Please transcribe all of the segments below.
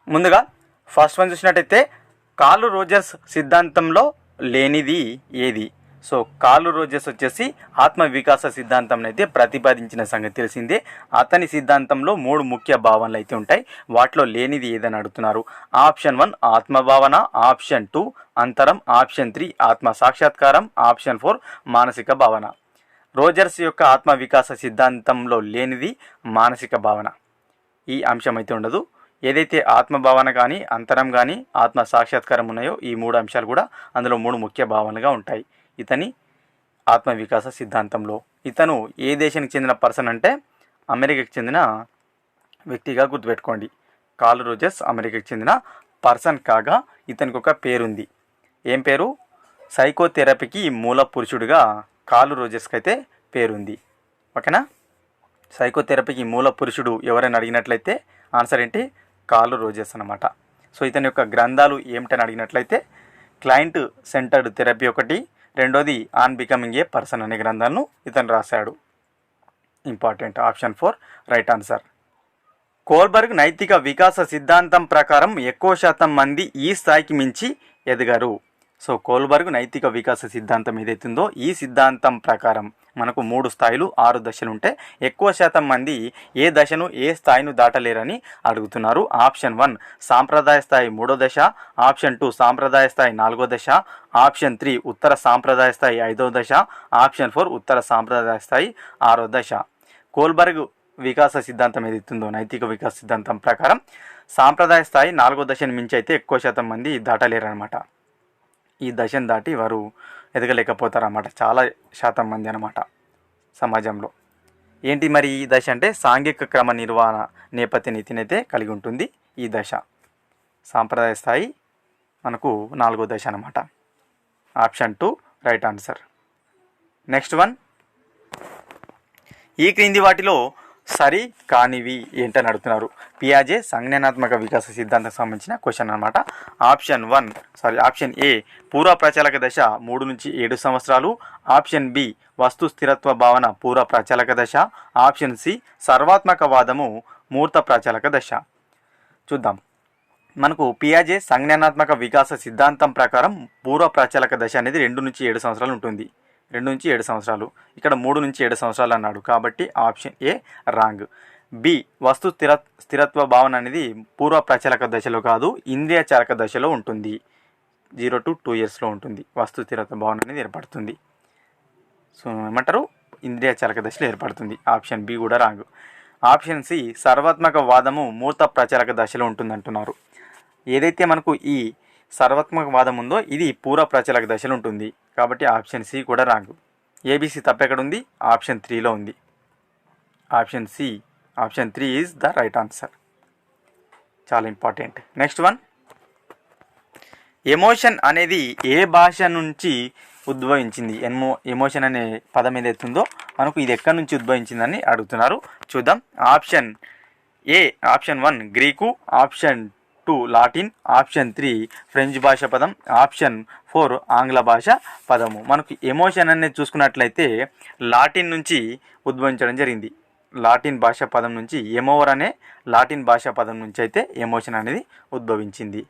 ముందుగా first one చూసినట్టయితే curl Rogers సిద్ధాంతంలో లేనిది ఏది? సో కార్ల్ రోజర్స్ వచ్చేసి ఆత్మ వికాస సిద్ధాంతం అయితే ప్రతిపాదించిన సంగతి తెలిసిందే. అతని సిద్ధాంతంలో 3 ముఖ్య భావనలు అయితే ఉంటాయి. వాటిలో లేనిది ఏదని అడుగుతున్నారు. ఆప్షన్ 1 ఆత్మభావన, ఆప్షన్ 2 అంతరం, ఆప్షన్ 3 ఆత్మ సాక్షాత్కారం, ఆప్షన్ 4 మానసిక భావన. రోజర్స్ యొక్క ఆత్మ వికాస సిద్ధాంతంలో లేనిది మానసిక భావన. ఈ అంశం అయితే ఉండదు. ఏదైతే ఆత్మభావన కానీ, అంతరం కానీ, ఆత్మ సాక్షాత్కారం ఉన్నాయో ఈ 3 అంశాలు కూడా అందులో 3 ముఖ్య భావనలుగా ఉంటాయి ఇతని ఆత్మ వికాస సిద్ధాంతంలో. ఇతను ఏ దేశానికి చెందిన పర్సన్ అంటే అమెరికాకి చెందిన వ్యక్తిగా గుర్తుపెట్టుకోండి. కార్ల్ రోజర్స్ అమెరికాకి చెందిన పర్సన్ కాగా ఇతనికి ఒక పేరుంది. ఏం పేరు? సైకోథెరపీకి మూల పురుషుడిగా కార్ల్ రోజర్స్కి అయితే పేరుంది. ఓకేనా? సైకోథెరపీకి మూల పురుషుడు ఎవరైనా అడిగినట్లయితే ఆన్సర్ ఏంటి? కార్ల్ రోజర్స్ అన్నమాట. సో ఇతని యొక్క గ్రంథాలు ఏమిటని అడిగినట్లయితే క్లయింట్ సెంటర్డ్ థెరపీ ఒకటి, రెండోది ఆన్ బికమింగ్ ఏ పర్సన్ అనే గ్రంథాలను ఇతను రాశాడు. Important. Option 4 right answer. Kohlberg నైతిక వికాస సిద్ధాంతం ప్రకారం ఎక్కువ శాతం మంది ఈ స్థాయికి మించి ఎదగరు. సో కోల్బర్గ్ నైతిక వికాస సిద్ధాంతం ఏదైతుందో ఈ సిద్ధాంతం ప్రకారం మనకు 3 స్థాయిలు 6 దశలు ఉంటాయి. ఎక్కువ శాతం మంది ఏ దశను ఏ స్థాయిను దాటలేరని అడుగుతున్నారు. ఆప్షన్ 1 సాంప్రదాయ స్థాయి 3వ దశ, ఆప్షన్ 2 సాంప్రదాయ స్థాయి 4వ దశ, ఆప్షన్ 3 ఉత్తర సాంప్రదాయ స్థాయి 5వ దశ, ఆప్షన్ 4 ఉత్తర సాంప్రదాయ స్థాయి 6వ దశ. కోల్బర్గ్ వికాస సిద్ధాంతం ఏదైతుందో నైతిక వికాస సిద్ధాంతం ప్రకారం సాంప్రదాయ స్థాయి 4వ దశను మించి అయితే ఎక్కువ శాతం మంది దాటలేరనమాట. ఈ దశను దాటి వారు ఎదగలేకపోతారన్నమాట చాలా శాతం మంది అనమాట సమాజంలో. ఏంటి మరి ఈ దశ అంటే సాంఘిక క్రమ నిర్వహణ నేపథ్య నీతిని అయితే కలిగి ఉంటుంది ఈ దశ. సాంప్రదాయ స్థాయి మనకు 4వ దశ అనమాట. Option 2 right answer. Next one, ఈ క్రింది వాటిలో సరి కానివి ఏంటని అడుగుతున్నారు. పియాజే సంజ్ఞానాత్మక వికాస సిద్ధాంతానికి సంబంధించిన క్వశ్చన్ అనమాట. ఆప్షన్ ఏ పూర్వ ప్రచాలక దశ 3 నుంచి 7 సంవత్సరాలు, ఆప్షన్ బి వస్తు స్థిరత్వ భావన పూర్వ ప్రచాలక దశ, ఆప్షన్ సి సర్వాత్మకవాదము మూర్త ప్రచాలక దశ. చూద్దాం. మనకు పియాజే సంజ్ఞానాత్మక వికాస సిద్ధాంతం ప్రకారం పూర్వ ప్రచాలక దశ అనేది 2 నుంచి 7 సంవత్సరాలు ఉంటుంది. 2 నుంచి 7 సంవత్సరాలు, ఇక్కడ 3 నుంచి 7 సంవత్సరాలు అన్నాడు కాబట్టి ఆప్షన్ ఏ రాంగ్. బి వస్తు స్థిరత్వ భావన అనేది పూర్వ ప్రచాలక దశలో కాదు, ఇంద్రియ చాలక దశలో ఉంటుంది. 0 to 2 ఇయర్స్లో ఉంటుంది వస్తు స్థిరత్వ భావన అనేది ఏర్పడుతుంది. సో ఏమంటారు? ఇంద్రియ చాలక దశలో ఏర్పడుతుంది. ఆప్షన్ బి కూడా రాంగ్. ఆప్షన్ సి సర్వాత్మక వాదము మూర్త ప్రచాలక దశలో ఉంటుంది అంటున్నారు. ఏదైతే మనకు ఈ సర్వాత్మక వాదం ఉందో ఇది పూర్వ ప్రచాలక దశలో ఉంటుంది కాబట్టి ఆప్షన్ సి కూడా రాంగ్. ఏబిసి తప్పెక్కడ ఉంది? ఆప్షన్ 3లో ఉంది. Option C, option 3 is the right answer. చాలా ఇంపార్టెంట్. నెక్స్ట్ వన్, ఎమోషన్ అనేది ఏ భాష నుంచి ఉద్భవించింది? ఎమోషన్ అనే పదం ఏదైతుందో మనకు ఇది ఎక్కడి నుంచి ఉద్భవించిందని అడుగుతున్నారు. చూద్దాం. Option 1 Greek, option 2 Latin, option 3 French భాష పదం, ఆప్షన్ 4 ఆంగ్ల భాష పదము. మనకు ఎమోషన్ అనేది చూసుకున్నట్లయితే లాటిన్ నుంచి ఉద్భవించడం జరిగింది. లాటిన్ భాష పదం నుంచి ఎమోవర్ అనే లాటిన్ భాష పదం నుంచి అయితే ఎమోషన్ అనేది ఉద్భవించింది.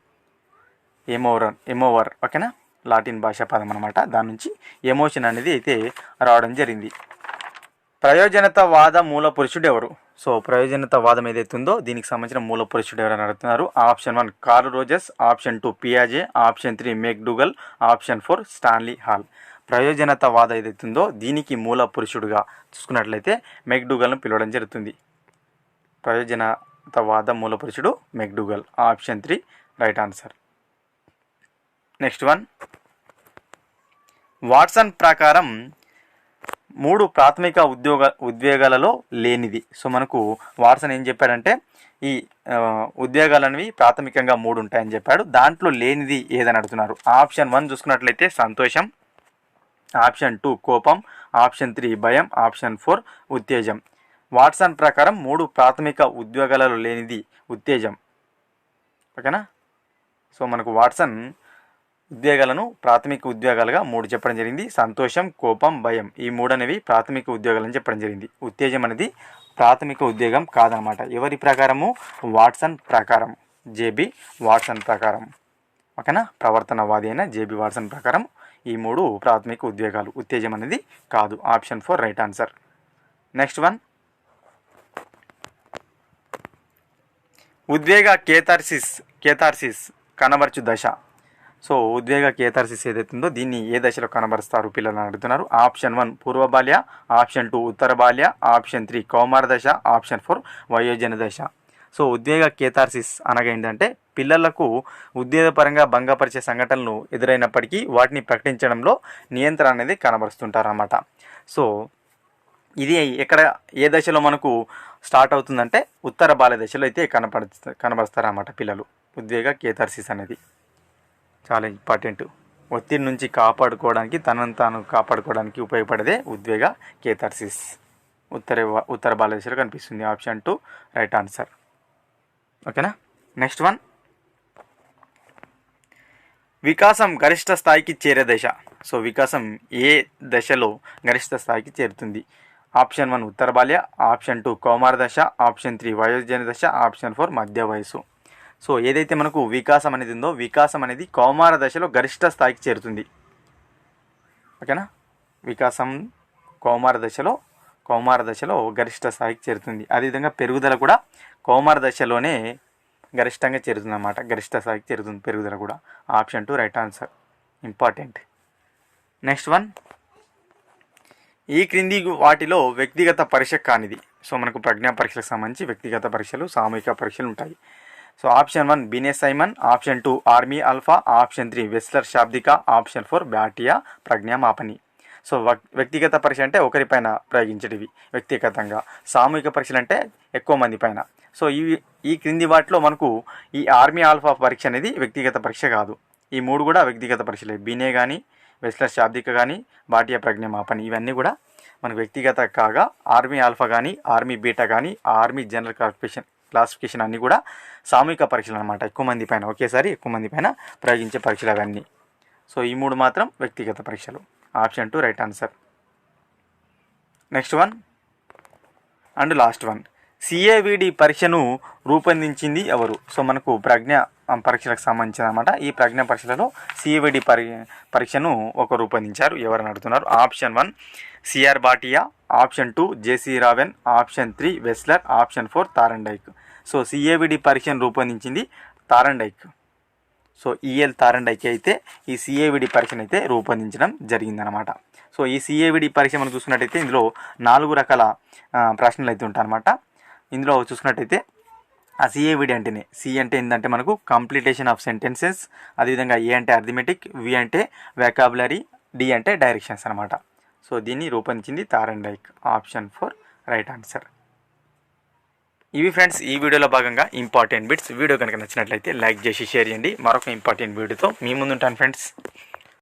ఎమోవర్ ఓకేనా, లాటిన్ భాష పదం అనమాట. దాని నుంచి ఎమోషన్ అనేది అయితే రావడం జరిగింది. ప్రయోజనతవాద మూల పురుషుడు ఎవరు? సో ప్రయోజనతవాదం ఏదైతే ఉందో దీనికి సంబంధించిన మూల పురుషుడు ఎవరని అడుగుతున్నారు. ఆప్షన్ 1 కార్ల్ రోజర్స్, ఆప్షన్ 2 పియాజే, option 3 McDougall, option 4 Stanley Hall. ప్రయోజనతవాద ఏదైతే ఉందో దీనికి మూల పురుషుడుగా చూసుకున్నట్లయితే మెక్డూగల్ను పిలవడం జరుగుతుంది. ప్రయోజనతవాద మూల పురుషుడు McDougall. Option 3 right answer. Next one, Watson ప్రకారం 3 ప్రాథమిక ఉద్వేగాలలో లేనిది. సో మనకు వాట్సన్ ఏం చెప్పాడంటే ఈ ఉద్వేగాలు అనేవి ప్రాథమికంగా 3 ఉంటాయని చెప్పాడు. దాంట్లో లేనిది ఏదని అడుగుతున్నారు. ఆప్షన్ 1 చూసుకున్నట్లయితే సంతోషం, ఆప్షన్ 2 కోపం, ఆప్షన్ 3 భయం, ఆప్షన్ 4 ఉత్తేజం. వాట్సన్ ప్రకారం 3 ప్రాథమిక ఉద్వేగాలలో లేనిది ఉత్తేజం. ఓకేనా? సో మనకు వాట్సన్ ఉద్వేగాలను ప్రాథమిక ఉద్వేగాలుగా 3 చెప్పడం జరిగింది. సంతోషం, కోపం, భయం ఈ 3 అనేవి ప్రాథమిక ఉద్వేగాలని చెప్పడం జరిగింది. ఉత్తేజం అనేది ప్రాథమిక ఉద్వేగం కాదనమాట. ఎవరి ప్రకారము? వాట్సన్ ప్రకారం. జేబి వాట్సన్ ప్రకారం. ఓకేనా, ప్రవర్తనవాది అయిన జేబి వాట్సన్ ప్రకారం ఈ 3 ప్రాథమిక ఉద్వేగాలు. ఉత్తేజం అనేది కాదు. Option 4 right answer. Next one, ఉద్వేగ కేథార్సిస్ కనబరచు దశ. సో ఉద్వేగ కేథార్సిస్ ఏదైతే ఉందో దీన్ని ఏ దశలో కనబరుస్తారు పిల్లలు అడుగుతున్నారు. ఆప్షన్ 1 పూర్వ బాల్య, ఆప్షన్ 2 ఉత్తర బాల్య, ఆప్షన్ 3 కౌమార దశ, ఆప్షన్ 4 వయోజన దశ. సో ఉద్వేగ కేథార్సిస్ అనగా ఏంటంటే పిల్లలకు ఉద్వేగపరంగా భంగపరిచే సంఘటనలు ఎదురైనప్పటికీ వాటిని ప్రకటించడంలో నియంత్రణ అనేది కనబరుస్తుంటారన్నమాట. సో ఇది ఎక్కడ ఏ దశలో మనకు స్టార్ట్ అవుతుందంటే ఉత్తర బాల్య దశలో అయితే కనబరుస్తారన్నమాట పిల్లలు. ఉద్వేగ కేథార్సిస్ అనేది చాలా ఇంపార్టెంట్. ఒత్తిడి నుంచి కాపాడుకోవడానికి, తనను తాను కాపాడుకోవడానికి ఉపయోగపడేదే ఉద్వేగ కేథార్సిస్. ఉత్తర బాల్య దశలో కనిపిస్తుంది. Option 2 right answer. ఓకేనా. నెక్స్ట్ వన్, వికాసం గరిష్ట స్థాయికి చేరే దశ. సో వికాసం ఏ దశలో గరిష్ట స్థాయికి చేరుతుంది. ఆప్షన్ 1 ఉత్తర బాల్య, ఆప్షన్ 2 కౌమార దశ, ఆప్షన్ 3 వయోజన దశ, ఆప్షన్ 4 మధ్య వయసు. సో ఏదైతే మనకు వికాసం అనేది ఉందో వికాసం అనేది కౌమార దశలో గరిష్ట స్థాయికి చేరుతుంది. ఓకేనా, వికాసం కౌమార దశలో గరిష్ట స్థాయికి చేరుతుంది. అదేవిధంగా పెరుగుదల కూడా కౌమార దశలోనే గరిష్టంగా చేరుతుంది అన్నమాట. గరిష్ట స్థాయికి చేరుతుంది పెరుగుదల కూడా. Option 2 right answer. Important. Next one, ఈ క్రింది వాటిలో వ్యక్తిగత పరీక్ష కానిది. సో మనకు ప్రజ్ఞా పరీక్షలకు సంబంధించి వ్యక్తిగత పరీక్షలు, సామూహిక పరీక్షలు ఉంటాయి. So option 1 Binet Simon, option 2 army alpha, option 3 Wechsler శాబ్దిక, ఆప్షన్ 4 బ్యాటియా ప్రజ్ఞా మాపని. సో వ్యక్తిగత పరీక్ష అంటే ఒకరిపైన ప్రయోగించేటివి వ్యక్తిగతంగా. సామూహిక పరీక్షలు అంటే ఎక్కువ మంది పైన. సో ఈ క్రింది వాటిలో మనకు ఈ ఆర్మీ ఆల్ఫా పరీక్ష అనేది వ్యక్తిగత పరీక్ష కాదు. ఈ 3 కూడా వ్యక్తిగత పరీక్షలే. బినే కానీ, వెస్లర్ శాబ్దిక కానీ, బాటియా ప్రజ్ఞా మాపని ఇవన్నీ కూడా మనకు వ్యక్తిగత కాగా, ఆర్మీ ఆల్ఫా కానీ, ఆర్మీ బీటా కానీ, ఆర్మీ జనరల్ క్లాసిఫికేషన్ అన్నీ కూడా సామూహిక పరీక్షలు అనమాట. ఎక్కువ మంది పైన ఒకేసారి ఎక్కువ మంది పైన ప్రయోగించే పరీక్షలు అవన్నీ. సో ఈ 3 మాత్రం వ్యక్తిగత పరీక్షలు. Option 2 right answer. Next one and last one, CAVD పరీక్షను రూపొందించింది ఎవరు. సో మనకు ప్రజ్ఞ పరీక్షలకు సంబంధించిన అనమాట. ఈ ప్రజ్ఞ పరీక్షలలో సిఏవిడి పరీక్షను ఒక రూపొందించారు. ఎవరని అడుగుతున్నారు. Option 1 CR Bhatia, option 2 JC Raven, option 3 Wechsler, option 4 Thorndike. So CAVD పరీక్షను రూపొందించింది తారండైక్. సో ఈఎల్ తారండైక్ అయితే ఈ సిఏవిడి పరీక్షను అయితే రూపొందించడం జరిగిందనమాట. సో ఈ సిఏవిడి పరీక్ష మనం చూసుకున్నట్టయితే ఇందులో 4 రకాల ప్రశ్నలు అయితే ఉంటాయన్నమాట. ఇందులో చూసుకున్నట్టయితే ఆ సిఏవిడి అంటేనే, సి అంటే ఏంటంటే మనకు కంప్లీటేషన్ ఆఫ్ సెంటెన్సెస్, అదేవిధంగా ఏ అంటే అర్థమెటిక్, వి అంటే వెకాబులరీ, డి అంటే డైరెక్షన్స్ అనమాట. సో దీన్ని రూపొందించింది తారండైక్. Option 4 right answer. ఇవి ఫ్రెండ్స్ ఈ వీడియోలో భాగంగా ఇంపార్టెంట్ బిట్స్. వీడియో కనుక నచ్చినట్లయితే లైక్ చేసి షేర్ చేయండి. మరొక ఇంపార్టెంట్ వీడియోతో మీ ముందు ఉంటాను ఫ్రెండ్స్.